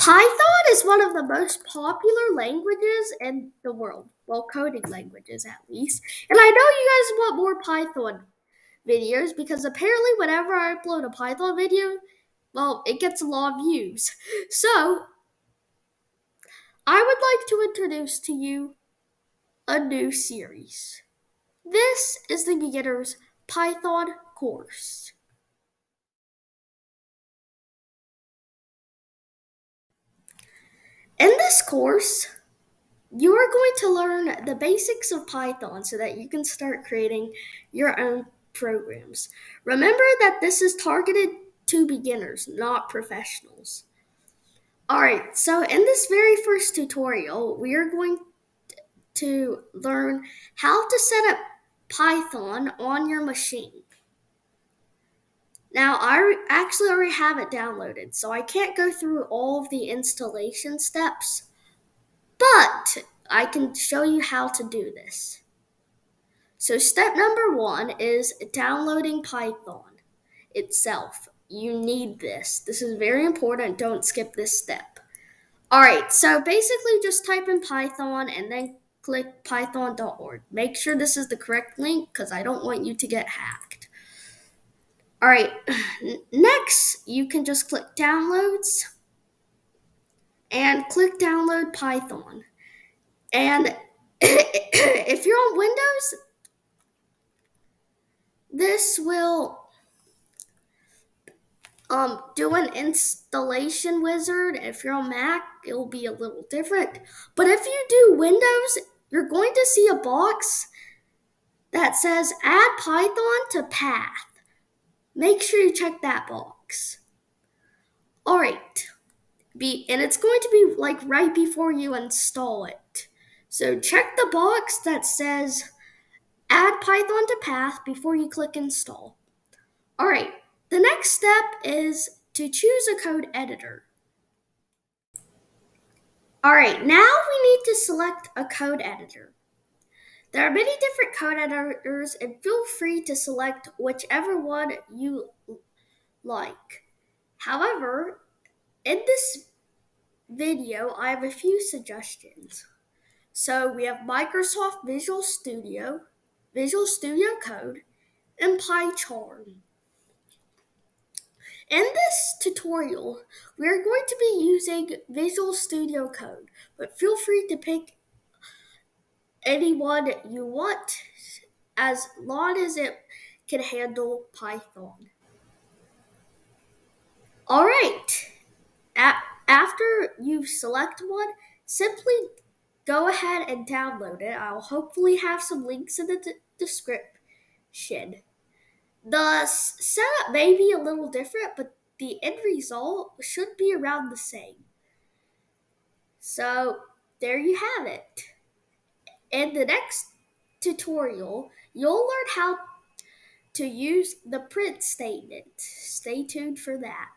Python is one of the most popular languages in the world. Well, coding languages at least. And I know you guys want more Python videos because apparently whenever I upload a Python video, well, it gets a lot of views. So, I would like to introduce to you a new series. This is the beginner's Python course. In this course, you are going to learn the basics of Python so that you can start creating your own programs. Remember that this is targeted to beginners, not professionals. Alright, so in this very first tutorial, we are going to learn how to set up Python on your machine. Now, I actually already have it downloaded, so I can't go through all of the installation steps, but I can show you how to do this. So step number 1 is downloading Python itself. You need this. This is very important. Don't skip this step. Alright, so basically just type in Python and then click python.org. Make sure this is the correct link because I don't want you to get hacked. Alright, next you can just click Downloads and click Download Python. And if you're on Windows, this will do an installation wizard. If you're on Mac, it will be a little different. But if you do Windows, you're going to see a box that says Add Python to Path. Make sure you check that box. All right. And it's going to be like right before you install it. So check the box that says Add Python to Path before you click Install. All right. The next step is to choose a code editor. Alright, now we need to select a code editor. There are many different code editors and feel free to select whichever one you like. However, in this video, I have a few suggestions. So we have Microsoft Visual Studio Code, and PyCharm. In this tutorial, we are going to be using Visual Studio Code, but feel free to pick any one you want as long as it can handle Python. Alright, after you select one, simply go ahead and download it. I'll hopefully have some links in the description. The setup may be a little different, but the end result should be around the same. So, there you have it. In the next tutorial, you'll learn how to use the print statement. Stay tuned for that.